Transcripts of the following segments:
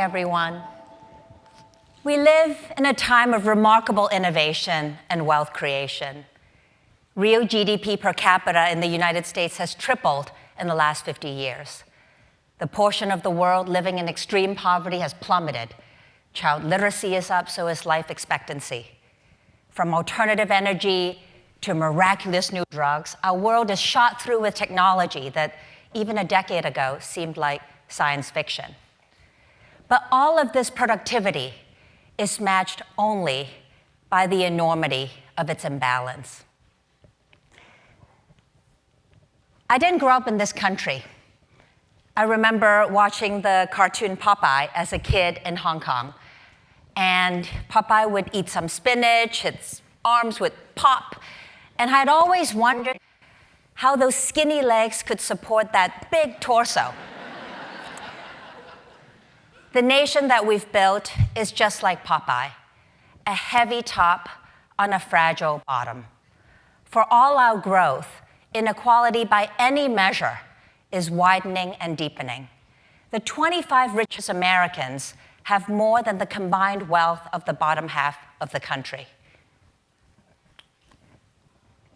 everyone. We live in a time of remarkable innovation and wealth creation. Real GDP per capita in the United States has tripled in the last 50 years. The portion of the world living in extreme poverty has plummeted. Child literacy is up, so is life expectancy. From alternative energy to miraculous new drugs, our world is shot through with technology that even a decade ago seemed like science fiction. But all of this productivity is matched only by the enormity of its imbalance. I didn't grow up in this country. I remember watching the cartoon Popeye as a kid in Hong Kong. And Popeye would eat some spinach, its arms would pop. And I'd always wondered how those skinny legs could support that big torso. The nation that we've built is just like Popeye, a heavy top on a fragile bottom. For all our growth, inequality by any measure is widening and deepening. The 25 richest Americans have more than the combined wealth of the bottom half of the country.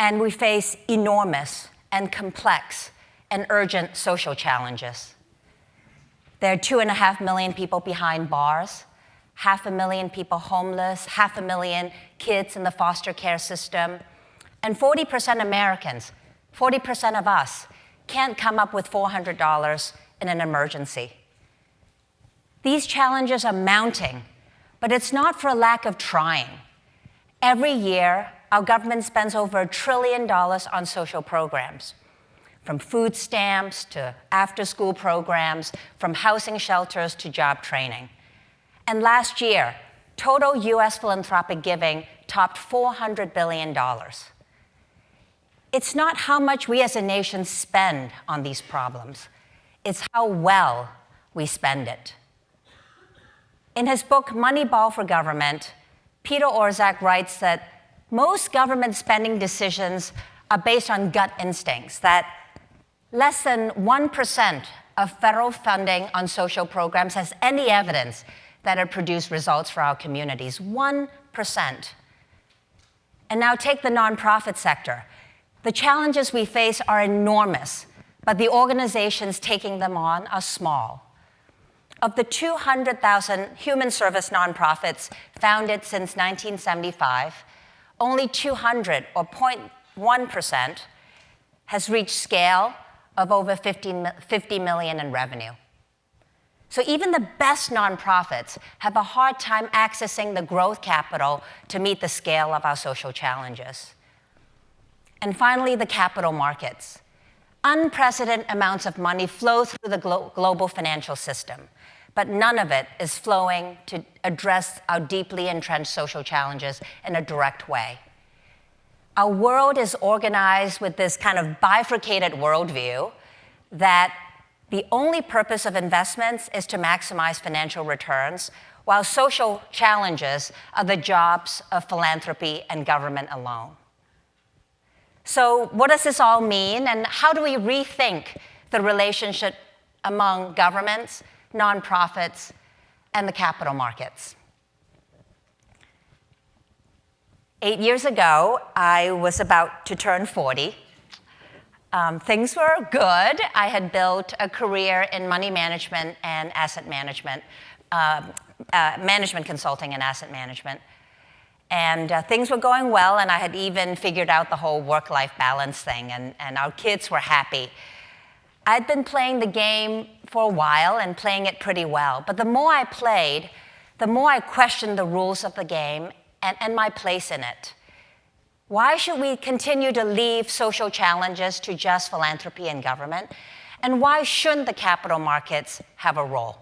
And we face enormous and complex and urgent social challenges. There are 2.5 million people behind bars, 500,000 people homeless, 500,000 kids in the foster care system, and 40% Americans, 40% of us, can't come up with $400 in an emergency. These challenges are mounting, but it's not for a lack of trying. Every year, our government spends over $1 trillion on social programs, from food stamps to after-school programs, from housing shelters to job training. And last year, total US philanthropic giving topped $400 billion. It's not how much we as a nation spend on these problems, it's how well we spend it. In his book, Moneyball for Government, Peter Orszag writes that most government spending decisions are based on gut instincts, that less than 1% of federal funding on social programs has any evidence that it produced results for our communities. 1%. And now take the nonprofit sector. The challenges we face are enormous, but the organizations taking them on are small. Of the 200,000 human service nonprofits founded since 1975, only 200, or 0.1%, has reached scale of over 50 million in revenue. So even the best nonprofits have a hard time accessing the growth capital to meet the scale of our social challenges. And finally, the capital markets. Unprecedented amounts of money flow through the global financial system, but none of it is flowing to address our deeply entrenched social challenges in a direct way. Our world is organized with this kind of bifurcated worldview that the only purpose of investments is to maximize financial returns, while social challenges are the jobs of philanthropy and government alone. So what does this all mean, and how do we rethink the relationship among governments, nonprofits, and the capital markets? 8 years ago, I was about to turn 40. Things were good. I had built a career in money management and asset management, management consulting and asset management. And things were going well, and I had even figured out the whole work-life balance thing, and our kids were happy. I'd been playing the game for a while and playing it pretty well, but the more I played, the more I questioned the rules of the game and my place in it. Why should we continue to leave social challenges to just philanthropy and government? And why shouldn't the capital markets have a role?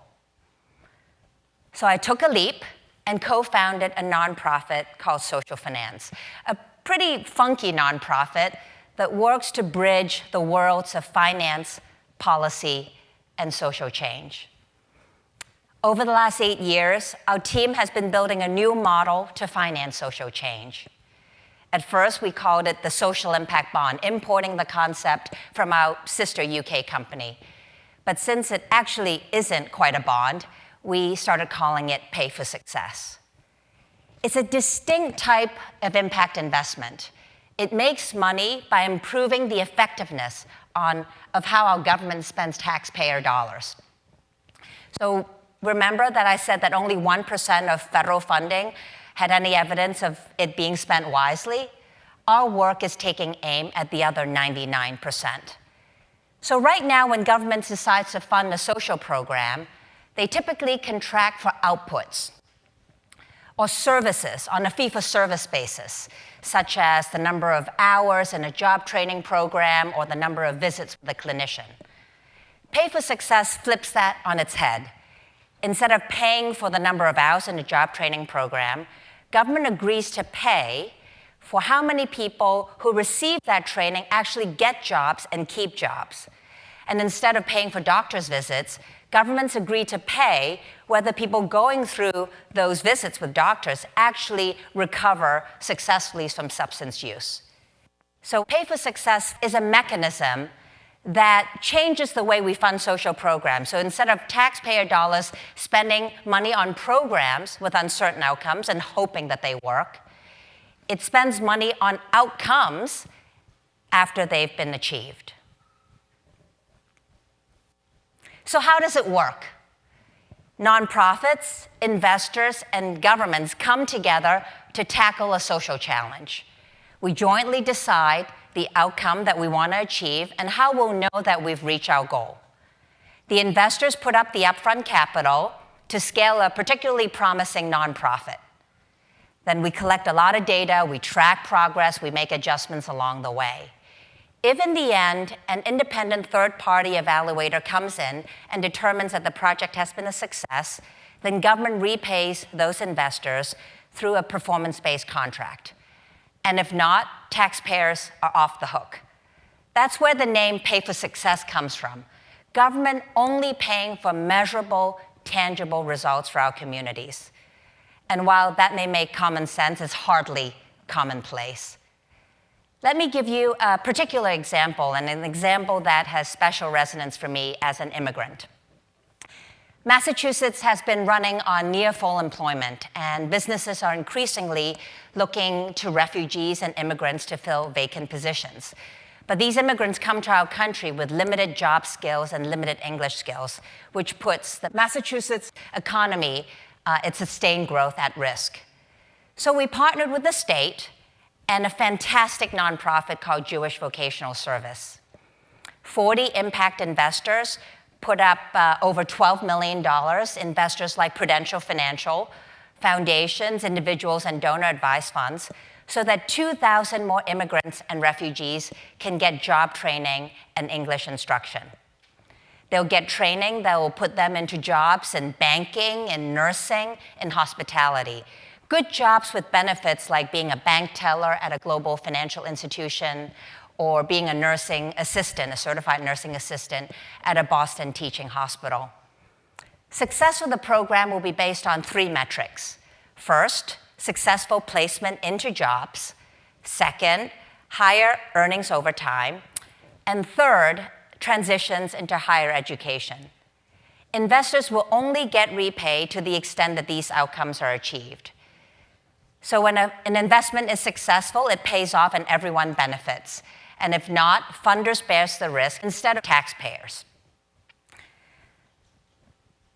So I took a leap and co-founded a nonprofit called Social Finance, a pretty funky nonprofit that works to bridge the worlds of finance, policy, and social change. Over the last 8 years, our team has been building a new model to finance social change. At first, we called it the social impact bond, importing the concept from our sister UK company. But since it actually isn't quite a bond, we started calling it pay for success. It's a distinct type of impact investment. It makes money by improving the effectiveness of how our government spends taxpayer dollars. So remember that I said that only 1% of federal funding had any evidence of it being spent wisely? Our work is taking aim at the other 99%. So right now, when government decides to fund a social program, they typically contract for outputs or services on a fee-for-service basis, such as the number of hours in a job training program or the number of visits with a clinician. Pay for success flips that on its head. Instead of paying for the number of hours in a job training program, government agrees to pay for how many people who receive that training actually get jobs and keep jobs. And instead of paying for doctor's visits, governments agree to pay whether people going through those visits with doctors actually recover successfully from substance use. So pay for success is a mechanism that changes the way we fund social programs. So instead of taxpayer dollars spending money on programs with uncertain outcomes and hoping that they work, it spends money on outcomes after they've been achieved. So how does it work? Nonprofits, investors, and governments come together to tackle a social challenge. We jointly decide the outcome that we want to achieve and how we'll know that we've reached our goal. The investors put up the upfront capital to scale a particularly promising nonprofit. Then we collect a lot of data, we track progress, we make adjustments along the way. If in the end, an independent third-party evaluator comes in and determines that the project has been a success, then government repays those investors through a performance-based contract. And if not, taxpayers are off the hook. That's where the name pay for success comes from. Government only paying for measurable, tangible results for our communities. And while that may make common sense, it's hardly commonplace. Let me give you a particular example, and an example that has special resonance for me as an immigrant. Massachusetts has been running on near full employment, and businesses are increasingly looking to refugees and immigrants to fill vacant positions. But these immigrants come to our country with limited job skills and limited English skills, which puts the Massachusetts economy, its sustained growth, at risk. So we partnered with the state and a fantastic nonprofit called Jewish Vocational Service. 40 impact investors put up over $12 million, investors like Prudential Financial, foundations, individuals, and donor advised funds, so that 2,000 more immigrants and refugees can get job training and English instruction. They'll get training that will put them into jobs in banking, in nursing, in hospitality. Good jobs with benefits like being a bank teller at a global financial institution or being a nursing assistant, a certified nursing assistant at a Boston teaching hospital. Success of the program will be based on 3 metrics. First, successful placement into jobs. Second, higher earnings over time. And third, transitions into higher education. Investors will only get repaid to the extent that these outcomes are achieved. So when an investment is successful, it pays off and everyone benefits. And if not, funders bears the risk instead of taxpayers.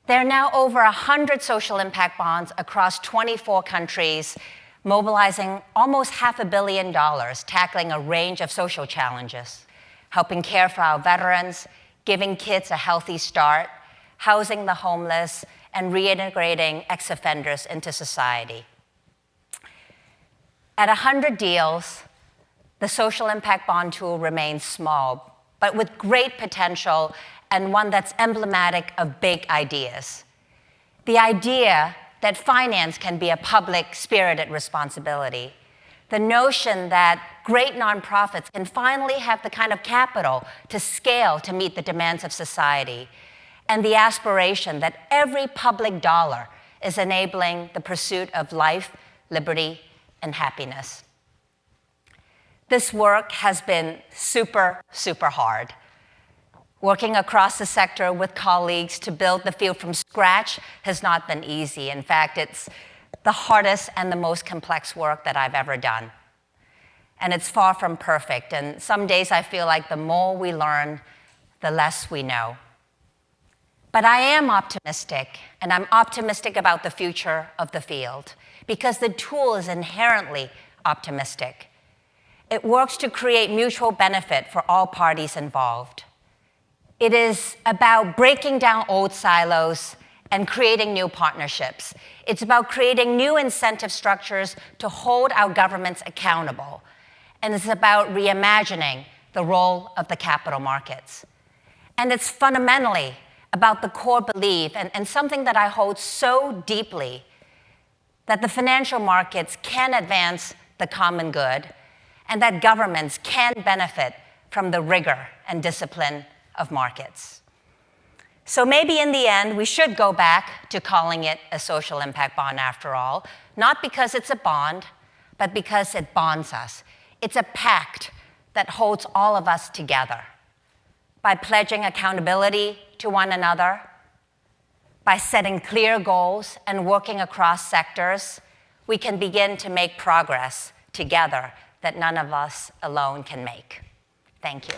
There are now over 100 social impact bonds across 24 countries, mobilizing almost $500 million, tackling a range of social challenges, helping care for our veterans, giving kids a healthy start, housing the homeless, and reintegrating ex-offenders into society. At 100 deals, the social impact bond tool remains small, but with great potential and one that's emblematic of big ideas. The idea that finance can be a public, spirited responsibility. The notion that great nonprofits can finally have the kind of capital to scale to meet the demands of society. And the aspiration that every public dollar is enabling the pursuit of life, liberty, and happiness. This work has been super, super hard. Working across the sector with colleagues to build the field from scratch has not been easy. In fact, it's the hardest and the most complex work that I've ever done. And it's far from perfect. And some days I feel like the more we learn, the less we know. But I am optimistic, and I'm optimistic about the future of the field because the tool is inherently optimistic. It works to create mutual benefit for all parties involved. It is about breaking down old silos and creating new partnerships. It's about creating new incentive structures to hold our governments accountable. And it's about reimagining the role of the capital markets. And it's fundamentally about the core belief, and something that I hold so deeply, that the financial markets can advance the common good, and that governments can benefit from the rigor and discipline of markets. So maybe in the end, we should go back to calling it a social impact bond after all, not because it's a bond, but because it bonds us. It's a pact that holds all of us together by pledging accountability to one another, by setting clear goals and working across sectors. We can begin to make progress together that none of us alone can make. Thank you.